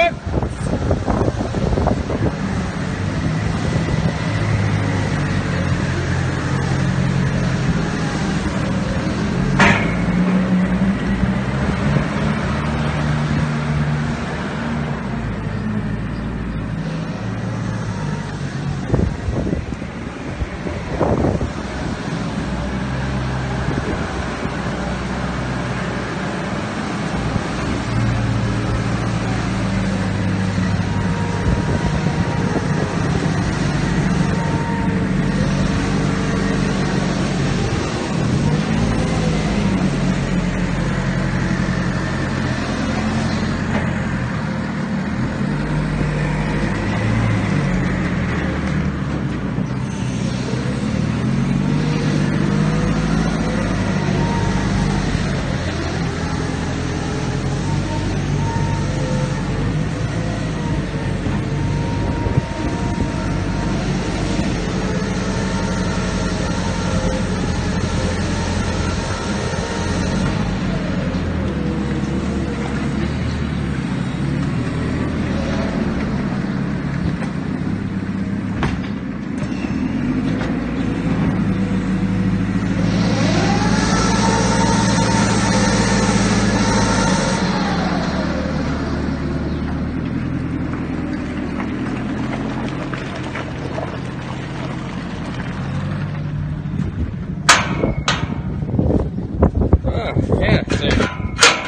Alright.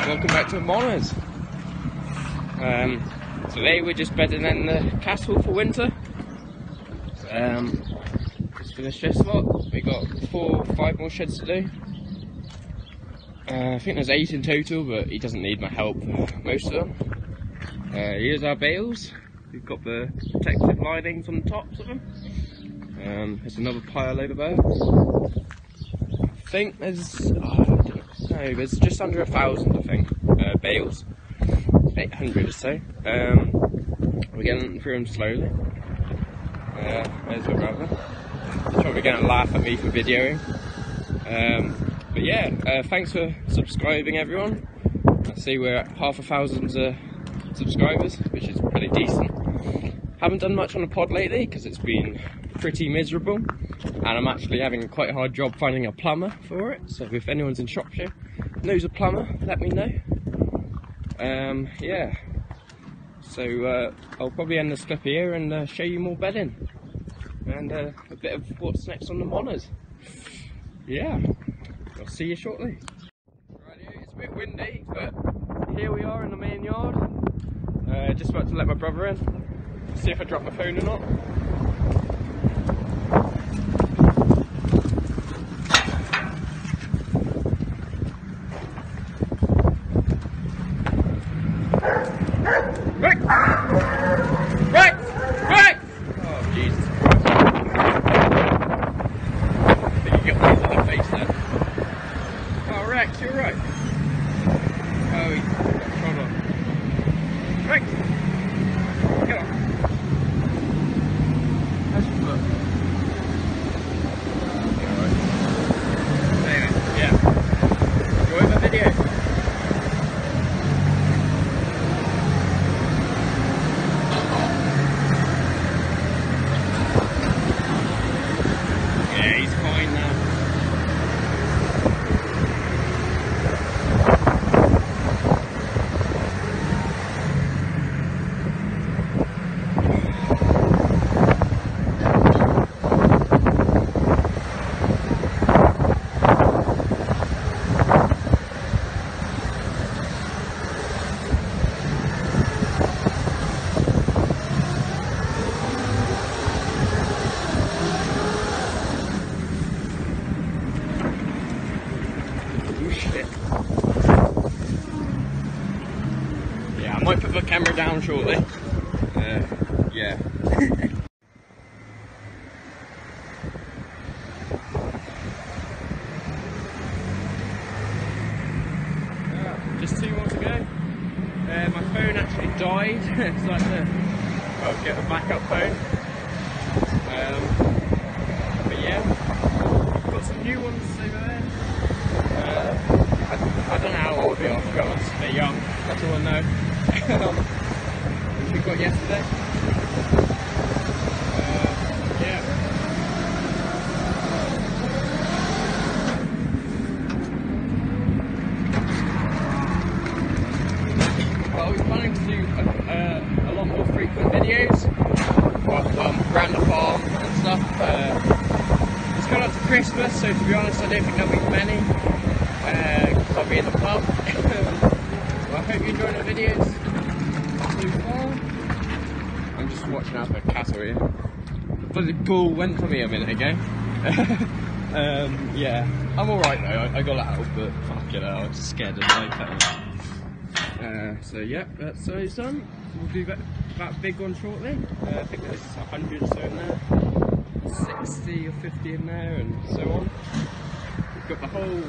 Welcome back to Monners. Today we're just bedding in the castle for winter. Just finished this lot. We got 4 or 5 more sheds to do. I think there's 8 in total, but he doesn't need my help for most of them. Here's our bales. We've got the protective linings on the tops of them. There's another pile over there. I think there's, I don't know, there's just under 1,000, I think, bales. 800 or so. We're getting through them slowly. There's my brother. He's probably going to laugh at me for videoing. But yeah, thanks for subscribing, everyone. I see we're at 500 subscribers, which is pretty decent. Haven't done much on the pod lately because it's been pretty miserable, and I'm actually having quite a hard job finding a plumber for it. So if anyone's in Shropshire knows a plumber, let me know. Yeah, so I'll probably end this clip here and show you more bedding and a bit of what's next on the Monners. Yeah, I'll see you shortly. Right, it's a bit windy, but here we are in the main yard. Just about to let my brother in, see if I drop my phone or not. Right! Oh, Jesus Christ. I think you got my little face there. Oh, Rex, you're right. Oh, he's hold on. Rex! Get on. How's your foot? Alright. Anyway, yeah. Enjoy the video. Yeah, I might put the camera down shortly. Yeah. Just 2 more to go. My phone actually died, so I had to get a backup phone. But yeah, got some new ones over there. I don't know how old they are, to be honest. They're young, that's all I know. we got yesterday. Yeah. Well, we're planning to do a lot more frequent videos around the farm and stuff. It's coming up to Christmas, so to be honest, I don't think there'll be many because I'll be in the pub. Well, I hope you're enjoying the videos so far. I'm just watching out for a cattle here. But the bull went for me a minute ago. Yeah, I'm alright though, I got out, but fuck it, I was just scared of the so yeah, that's it's done. We'll do that big one shortly. I think there's 100 or so in there, 60 or 50 in there, and so on. We've got the whole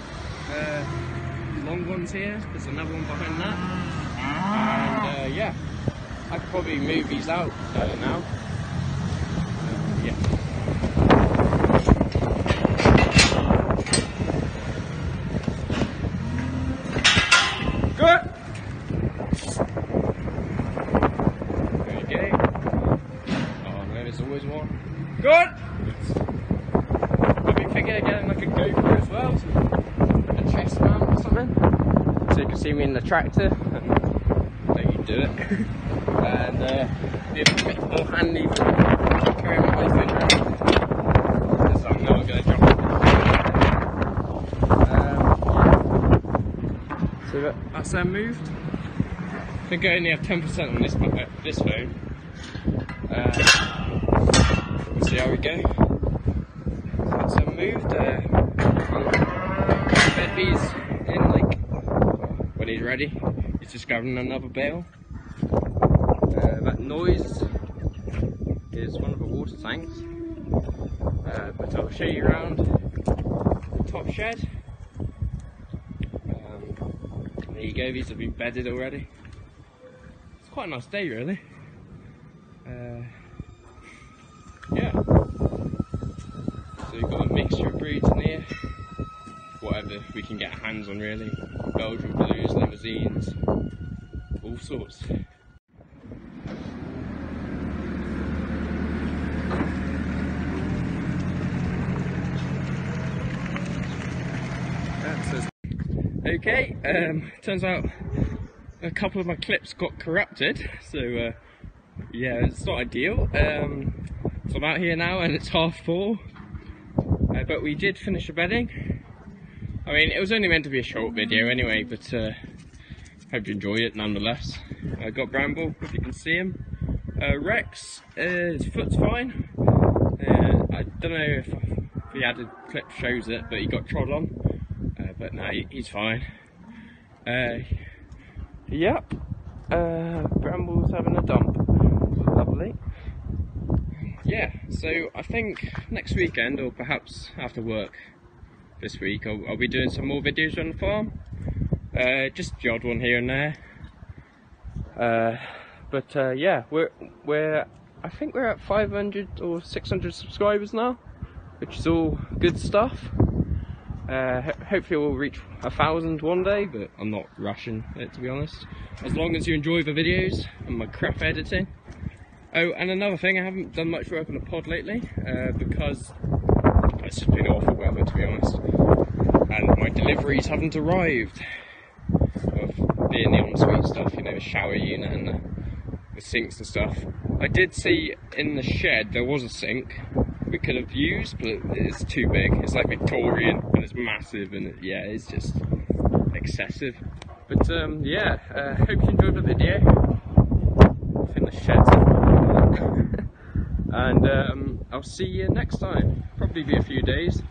long ones here. There's another one behind that, and yeah, I could probably move these out now. Yeah. Good. Always one. Good! I've been thinking of getting like a GoPro as well, so a chest mount or something, so you can see me in the tractor and let you do it. And be a bit more handy for carrying my phone around, because I'm not going to drop it. So that's moved. I think I only have 10% on this phone. See how we go. So that's moved. Bed these in like when he's ready. He's just grabbing another bale. That noise is one of the water tanks. But I'll show you around the top shed. There you go. These have been bedded already. It's quite a nice day, really. Yeah, so we've got a mixture of breeds in here, whatever we can get our hands on really, Belgian Blues, limousines, all sorts. Okay, turns out a couple of my clips got corrupted, so yeah, it's not ideal. So I'm out here now and it's 4:30, but we did finish the bedding. I mean, it was only meant to be a short video anyway, but hope you enjoy it nonetheless. I got Bramble, if you can see him. Rex, his foot's fine. I don't know if the added clip shows it, but he got trod on. But no, he's fine. Yep, Bramble's having a dump. Lovely. Yeah, so I think next weekend, or perhaps after work this week, I'll be doing some more videos on the farm. Just the odd one here and there. But yeah, I think we're at 500 or 600 subscribers now, which is all good stuff. Hopefully we'll reach 1,000 one day, but I'm not rushing it, to be honest. As long as you enjoy the videos and my crap editing. Oh, and another thing, I haven't done much work on the pod lately, because it's just been awful weather, to be honest. And my deliveries haven't arrived. Of being the ensuite stuff, you know, the shower unit and the sinks and stuff. I did see in the shed there was a sink we could have used, but it's too big. It's like Victorian and it's massive, and yeah, it's just excessive. But yeah, hope you enjoyed the video. I think the shed's and I'll see you next time. Probably be a few days.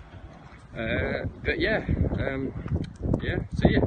But yeah, yeah, see ya.